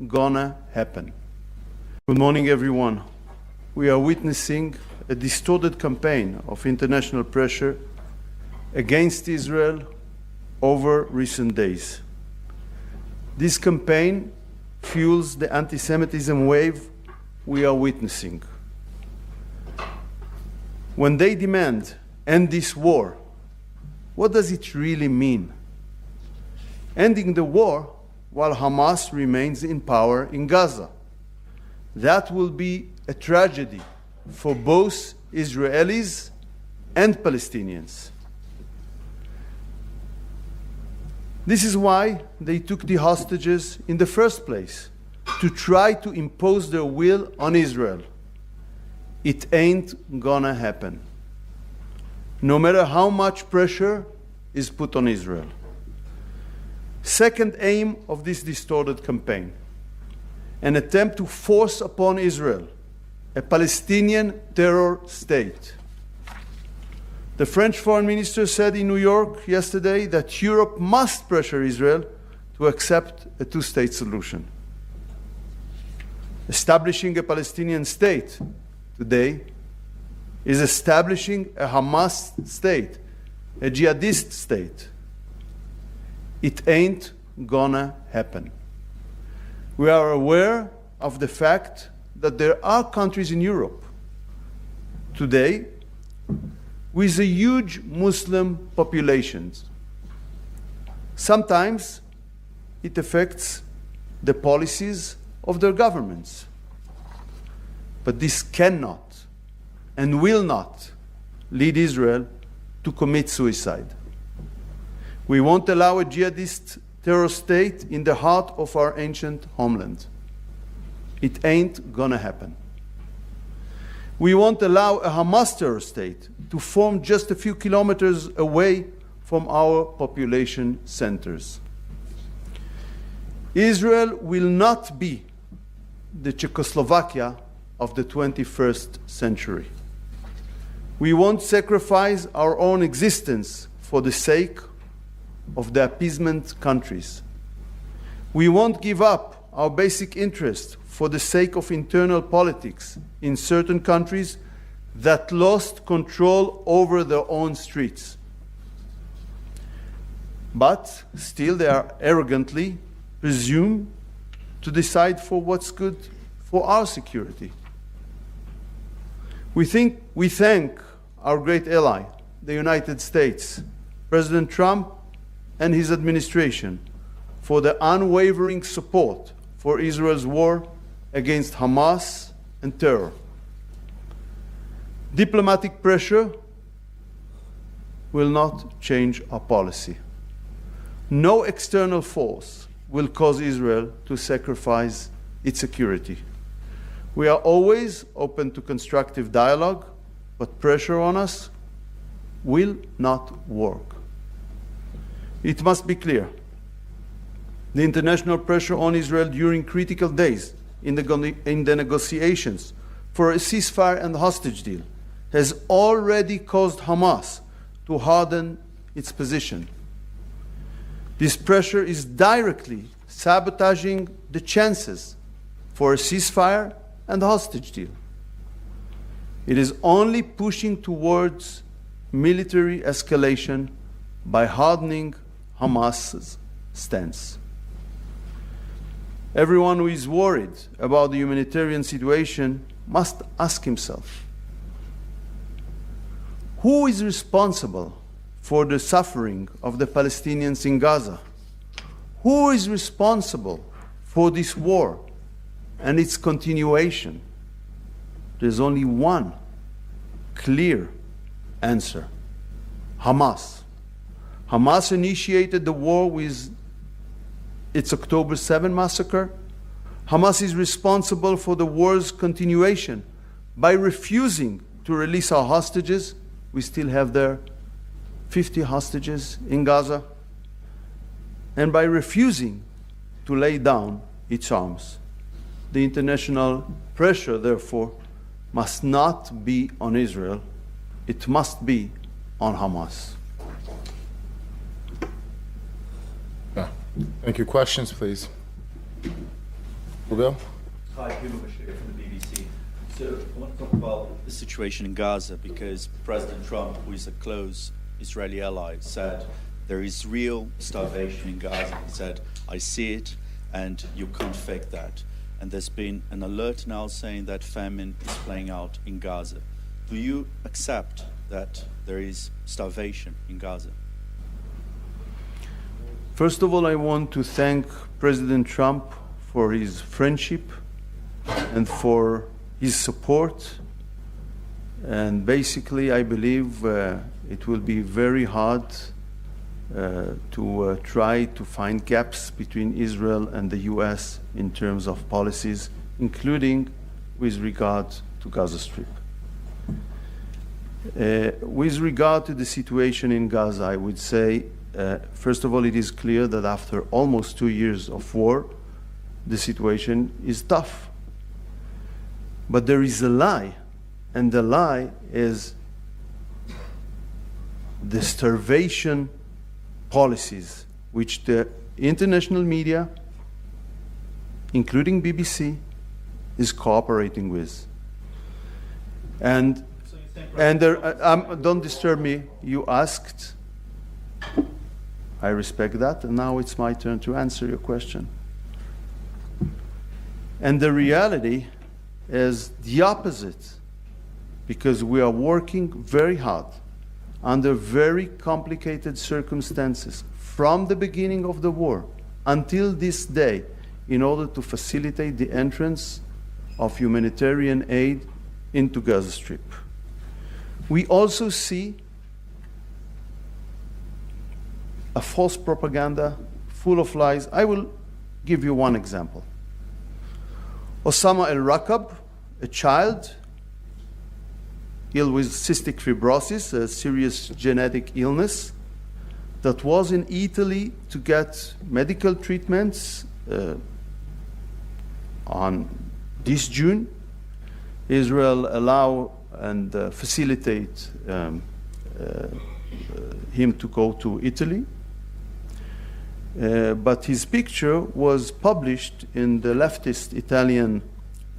gonna happen. Good morning, everyone. We are witnessing a distorted campaign of international pressure against Israel over recent days. This campaign fuels the anti-Semitism wave we are witnessing. When they demand end this war, what does it really mean? Ending the war while Hamas remains in power in Gaza. That will be a tragedy for both Israelis and Palestinians. This is why they took the hostages in the first place, to try to impose their will on Israel. It ain't gonna happen, no matter how much pressure is put on Israel. Second aim of this distorted campaign, an attempt to force upon Israel a Palestinian terror state. The French foreign minister said in New York yesterday that Europe must pressure Israel to accept a two-state solution. Establishing a Palestinian state today is establishing a Hamas state, a jihadist state. It ain't gonna happen. We are aware of the fact that there are countries in Europe today with a huge Muslim populations. Sometimes it affects the policies of their governments. But this cannot and will not lead Israel to commit suicide. We won't allow a jihadist terror state in the heart of our ancient homeland. It ain't gonna happen. We won't allow a Hamas terror state to form just a few kilometers away from our population centers. Israel will not be the Czechoslovakia of the 21st century. We won't sacrifice our own existence for the sake of the appeasement countries. We won't give up our basic interest for the sake of internal politics in certain countries that lost control over their own streets. But still they are arrogantly presume to decide for what's good for our security. We thank our great ally, the United States, President Trump and his administration, for the unwavering support for Israel's war against Hamas and terror. Diplomatic pressure will not change our policy. No external force will cause Israel to sacrifice its security. We are always open to constructive dialogue, but pressure on us will not work. It must be clear. The international pressure on Israel during critical days in the negotiations for a ceasefire and hostage deal has already caused Hamas to harden its position. This pressure is directly sabotaging the chances for a ceasefire and hostage deal. It is only pushing towards military escalation by hardening Hamas's stance. Everyone who is worried about the humanitarian situation must ask himself, who is responsible for the suffering of the Palestinians in Gaza? Who is responsible for this war and its continuation? There's only one clear answer: Hamas. Hamas initiated the war with its October 7 massacre. Hamas is responsible for the war's continuation by refusing to release our hostages. We still have there 50 hostages in Gaza. And by refusing to lay down its arms. The international pressure, therefore, must not be on Israel. It must be on Hamas. Thank you. Questions, please. Google. Hi, Hugo Bashir from the BBC. So I want to talk about the situation in Gaza because President Trump, who is a close Israeli ally, said there is real starvation in Gaza. He said, I see it and you can't fake that. And there's been an alert now saying that famine is playing out in Gaza. Do you accept that there is starvation in Gaza? First of all, I want to thank President Trump for his friendship and for his support. And basically, I believe it will be very hard to try to find gaps between Israel and the US in terms of policies, including with regard to Gaza Strip. With regard to the situation in Gaza, I would say, first of all, it is clear that after almost 2 years of war, the situation is tough. But there is a lie, and the lie is the starvation policies which the international media, including BBC, is cooperating with. And don't disturb me. You asked. I respect that, and now it's my turn to answer your question. And the reality is the opposite, because we are working very hard under very complicated circumstances from the beginning of the war until this day in order to facilitate the entrance of humanitarian aid into Gaza Strip. We also see a false propaganda full of lies. I will give you one example. Osama al-Rakab, a child ill with cystic fibrosis, a serious genetic illness, that was in Italy to get medical treatments on this June. Israel allow and facilitate him to go to Italy. But his picture was published in the leftist Italian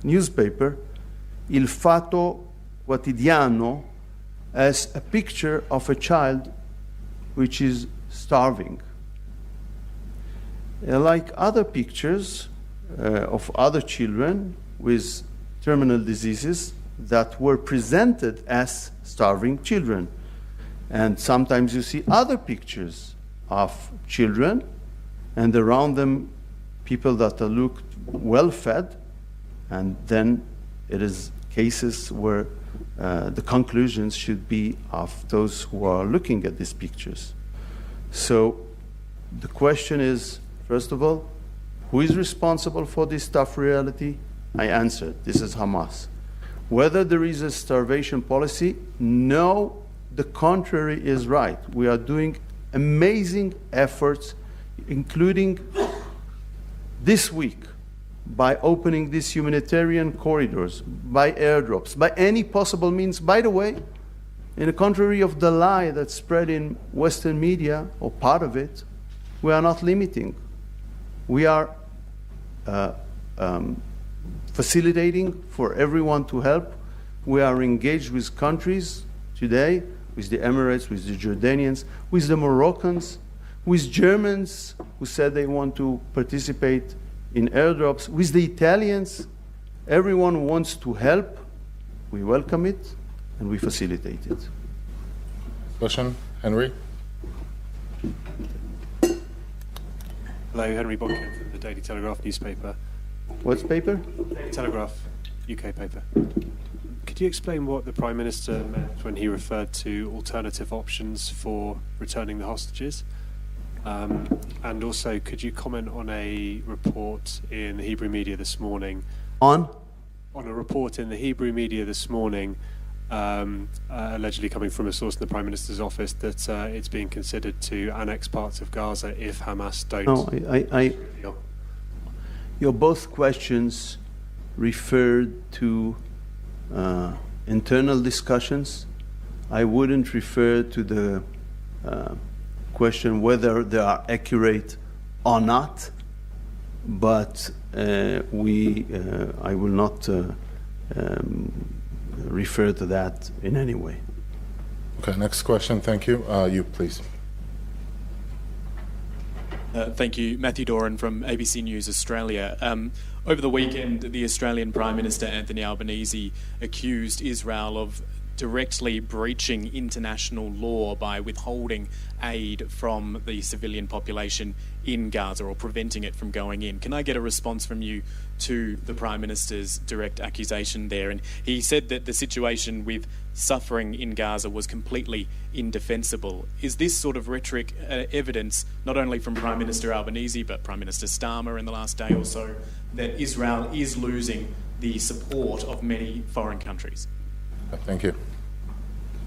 newspaper, Il Fatto Quotidiano, as a picture of a child which is starving. Like other pictures of other children with terminal diseases that were presented as starving children. And sometimes you see other pictures of children, and around them people that are looked well fed, and then it is cases where the conclusions should be of those who are looking at these pictures. So the question is, first of all, who is responsible for this tough reality? I answered, this is Hamas. Whether there is a starvation policy, no, the contrary is right. We are doing amazing efforts, including this week, by opening these humanitarian corridors, by airdrops, by any possible means. By the way, in the contrary of the lie that's spread in Western media, or part of it, we are not limiting. We are facilitating for everyone to help. We are engaged with countries today, with the Emirates, with the Jordanians, with the Moroccans, with Germans who said they want to participate in airdrops, with the Italians. Everyone wants to help. We welcome it and we facilitate it. Question, Henry? Hello, Henry Bodkin from the Daily Telegraph newspaper. What's paper? Daily Telegraph, UK paper. Could you explain what the Prime Minister meant when he referred to alternative options for returning the hostages? And also, could you comment on a report in the Hebrew media this morning? On a report in the Hebrew media this morning, allegedly coming from a source in the Prime Minister's office, that it's being considered to annex parts of Gaza if Hamas don't. No, your both questions referred to internal discussions. I wouldn't refer to the question whether they are accurate or not. but I will not refer to that in any way. Okay, next question. Thank you. You, please. Thank you. Matthew Doran from ABC News Australia. Over the weekend, the Australian Prime Minister Anthony Albanese accused Israel of directly breaching international law by withholding aid from the civilian population in Gaza or preventing it from going in. Can I get a response from you to the Prime Minister's direct accusation there? And he said that the situation with suffering in Gaza was completely indefensible. Is this sort of rhetoric evidence, not only from Prime Minister Albanese, but Prime Minister Starmer in the last day or so, that Israel is losing the support of many foreign countries? Thank you.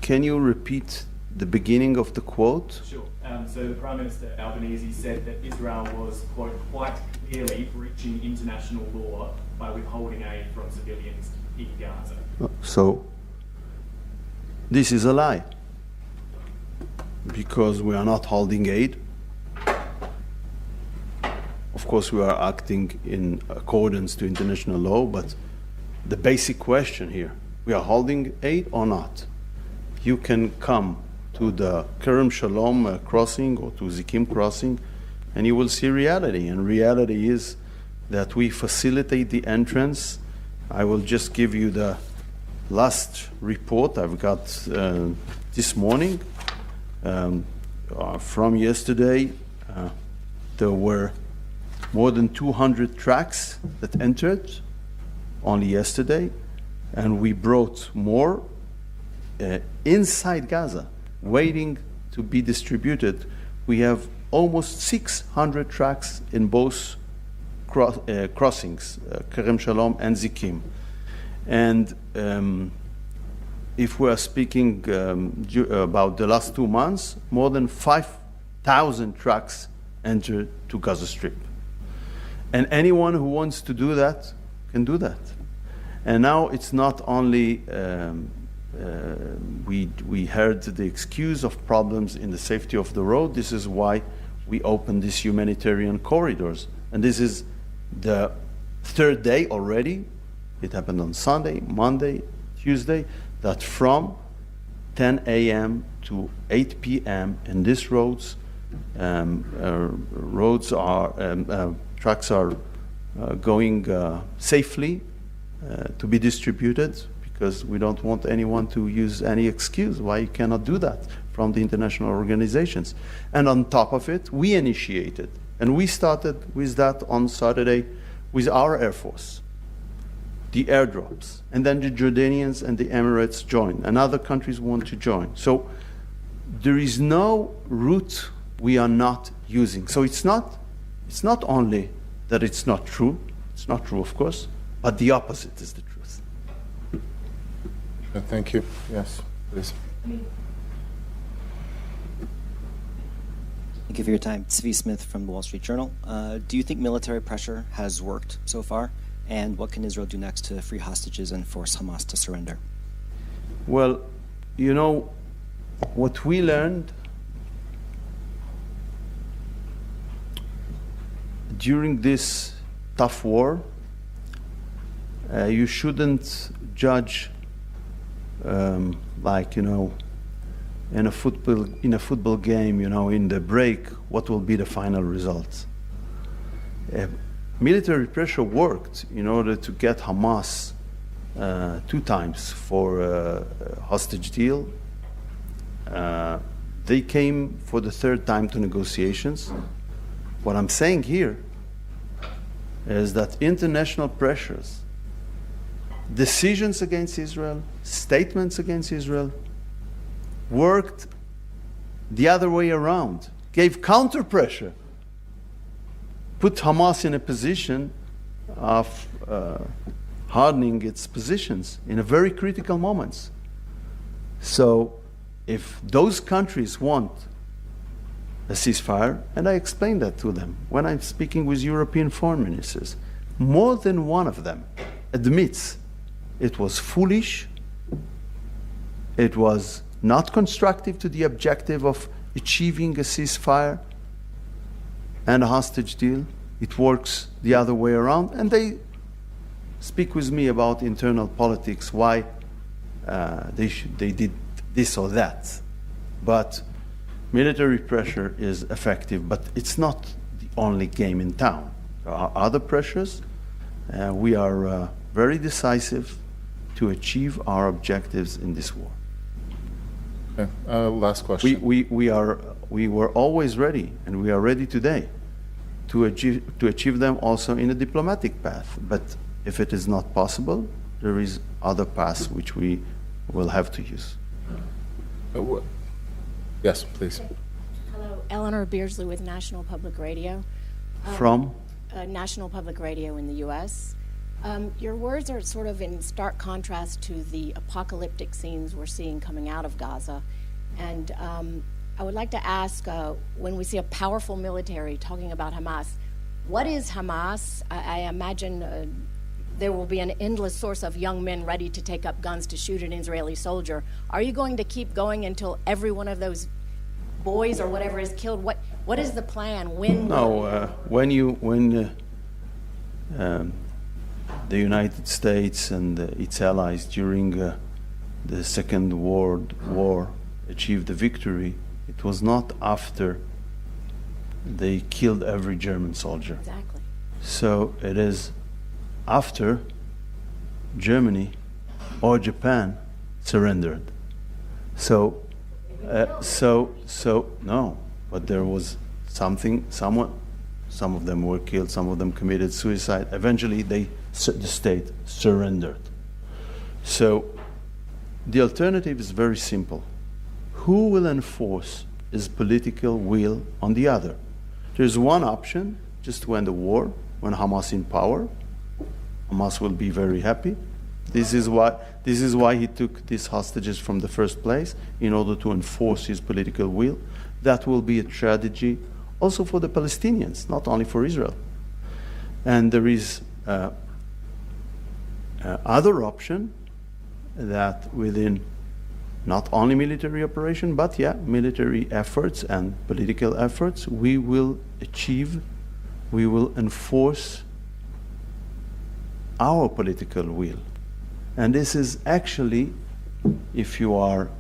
Can you repeat the beginning of the quote? Sure. So the Prime Minister Albanese said that Israel was, quote, quite clearly breaching international law by withholding aid from civilians in Gaza. So, this is a lie, because we are not holding aid. Of course, we are acting in accordance to international law, but the basic question here, we are holding aid or not? You can come to the Kerem Shalom crossing or to Zikim crossing, and you will see reality. And reality is that we facilitate the entrance. I will just give you the last report I've got this morning. From yesterday, there were more than 200 trucks that entered only yesterday, and we brought more inside Gaza, waiting to be distributed. We have almost 600 trucks in both crossings, Kerem Shalom and Zikim. And if we are speaking about the last 2 months, more than 5,000 trucks entered to Gaza Strip. And anyone who wants to do that can do that. And now it's not only we heard the excuse of problems in the safety of the road. This is why we opened these humanitarian corridors. And this is the third day already. It happened on Sunday, Monday, Tuesday, that from 10 a.m. to 8 p.m. in these roads, trucks are going safely to be distributed, because we don't want anyone to use any excuse why you cannot do that from the international organizations. And on top of it, we initiated, and we started with that on Saturday with our Air Force, the airdrops, and then the Jordanians and the Emirates joined, and other countries want to join. So there is no route we are not using. So it's not only that it's not true, of course, but the opposite is the truth. Thank you. Yes, please. Thank you for your time. Tzvi Smith from the Wall Street Journal. Do you think military pressure has worked so far? And what can Israel do next to free hostages and force Hamas to surrender? Well, you know, what we learned during this tough war, you shouldn't judge like, you know, in a football game, you know, in the break, what will be the final result. Military pressure worked in order to get Hamas 2 times for a hostage deal. They came for the 3rd time to negotiations. What I'm saying here is that international pressures, decisions against Israel, statements against Israel, worked the other way around, gave counter pressure, put Hamas in a position of hardening its positions in a very critical moments. So if those countries want a ceasefire, and I explained that to them when I'm speaking with European foreign ministers, more than one of them admits it was foolish, it was not constructive to the objective of achieving a ceasefire and a hostage deal, it works the other way around, and they speak with me about internal politics, why they did this or that. But military pressure is effective, but it's not the only game in town. There are other pressures. We are very decisive to achieve our objectives in this war. Okay. Last question. We were always ready, and we are ready today to achieve them also in a diplomatic path. But if it is not possible, there is other paths which we will have to use. Yes, please. Hello, Eleanor Beardsley with National Public Radio. From? National Public Radio in the U.S. Your words are sort of in stark contrast to the apocalyptic scenes we're seeing coming out of Gaza. And I would like to ask, when we see a powerful military talking about Hamas, what is Hamas? I imagine there will be an endless source of young men ready to take up guns to shoot an Israeli soldier. Are you going to keep going until every one of those boys or whatever is killed? What is the plan? When? No, when the United States and its allies during the Second World War achieved the victory, it was not after they killed every German soldier. Exactly. So it is after Germany or Japan surrendered. So no, but there was something, some of them were killed, some of them committed suicide. Eventually the state surrendered. So the alternative is very simple. Who will enforce his political will on the other? There's one option, just to end the war, when Hamas in power. Hamas will be very happy. This is why he took these hostages from the first place, in order to enforce his political will. That will be a tragedy also for the Palestinians, not only for Israel. And there is other option that within not only military operation, but military efforts and political efforts, we will enforce our political will. And this is actually, if you are,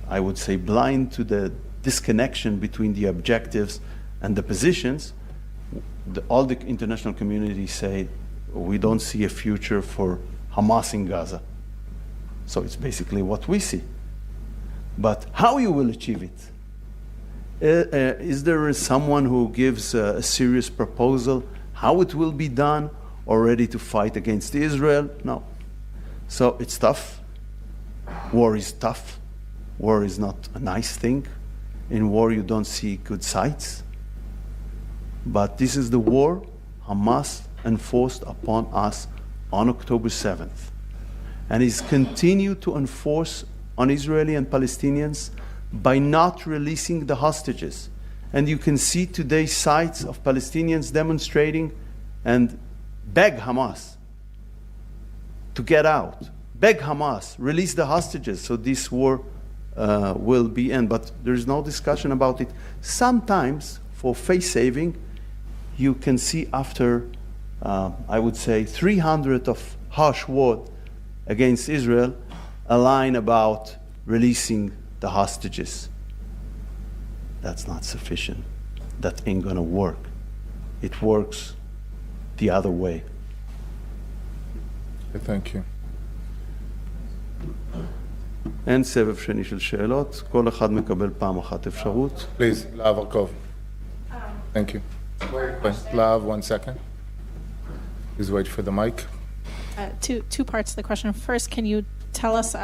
I would say, blind to the disconnection between the objectives and the positions, all the international community say, we don't see a future for Hamas in Gaza. So it's basically what we see. But how you will achieve it? Is there someone who gives a serious proposal how it will be done, or ready to fight against Israel? No. So it's tough. War is tough. War is not a nice thing. In war you don't see good sights. But this is the war Hamas enforced upon us on October 7th. And is continued to enforce on Israeli and Palestinians by not releasing the hostages. And you can see today sites of Palestinians demonstrating and beg Hamas to get out. Beg Hamas, release the hostages so this war will be end. But there's no discussion about it. Sometimes, for face saving, you can see after, I would say, 300 of harsh words against Israel, a line about releasing the hostages. That's not sufficient. That ain't gonna work. It works the other way. Okay, thank you. אין סבב שני של שאלות, כל אחד מקבל פעם אחת אפשרות. Please, Lav Arkov. Thank you. Wait, Lav, 1 second. Please wait for the mic. Two parts to the question. First, can you tell us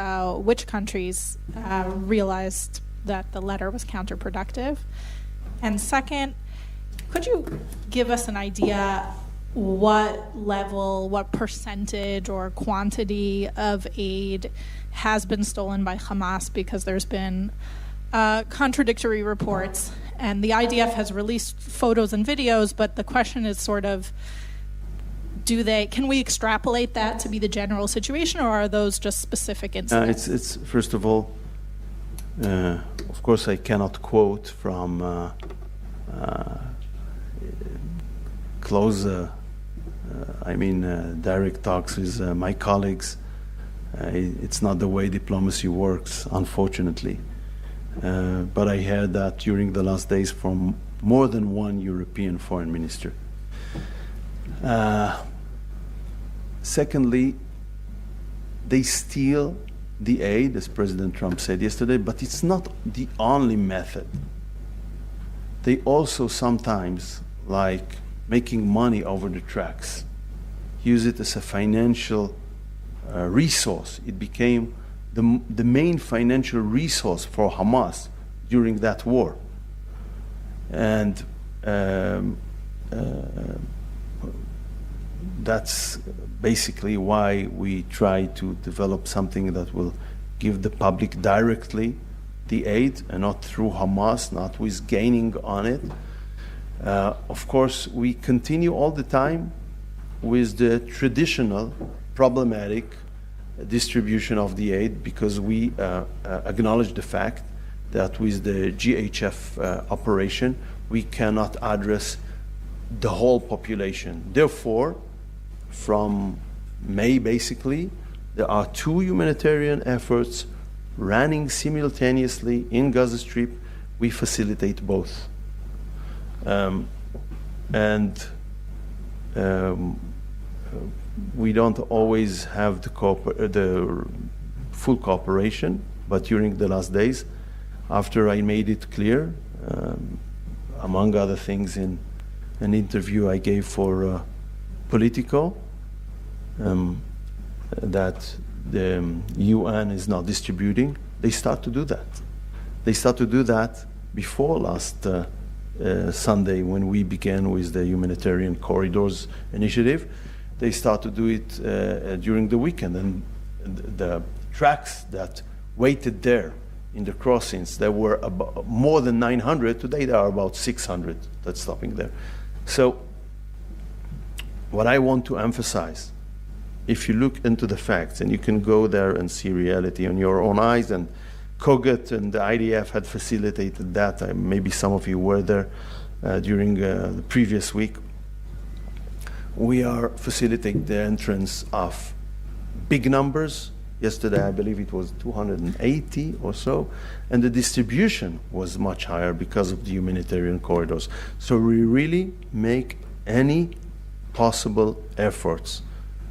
which countries realized that the letter was counterproductive? And second, could you give us an idea what level, what percentage or quantity of aid has been stolen by Hamas? Because there's been contradictory reports, and the IDF has released photos and videos, but the question is sort of, can we extrapolate that to be the general situation, or are those just specific incidents? It's first of all, of course I cannot quote from close, direct talks with my colleagues. It's not the way diplomacy works, unfortunately. But I heard that during the last days from more than one European foreign minister. Secondly, they steal the aid, as President Trump said yesterday, but it's not the only method. They also sometimes, like making money over the tracks, use it as a financial resource. It became the main financial resource for Hamas during that war. And that's basically why we try to develop something that will give the public directly the aid and not through Hamas, not with gaining on it. Of course, we continue all the time with the traditional problematic distribution of the aid, because we acknowledge the fact that with the GHF operation, we cannot address the whole population. Therefore, from May, basically, there are 2 humanitarian efforts running simultaneously in Gaza Strip. We facilitate both. We don't always have the full cooperation, but during the last days, after I made it clear, among other things in an interview I gave for Politico, that the UN is not distributing, they start to do that. They start to do that before last Sunday, when we began with the Humanitarian Corridors Initiative. They start to do it during the weekend, and the tracks that waited there in the crossings, there were about more than 900. Today there are about 600 that's stopping there. So what I want to emphasize, if you look into the facts, and you can go there and see reality on your own eyes, and Koget and the IDF had facilitated that. Maybe some of you were there during the previous week. We are facilitating the entrance of big numbers. Yesterday, I believe it was 280 or so, and the distribution was much higher because of the humanitarian corridors. So we really make any possible efforts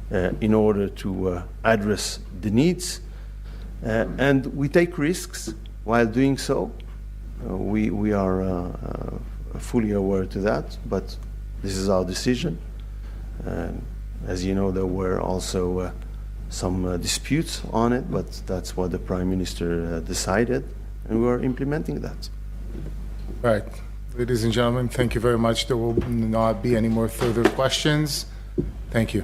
in order to address the needs, and we take risks while doing so. We are fully aware to that, but this is our decision. As you know, there were also some disputes on it, but that's what the Prime Minister decided, and we are implementing that. Right. Ladies and gentlemen, thank you very much. There will not be any more further questions. Thank you.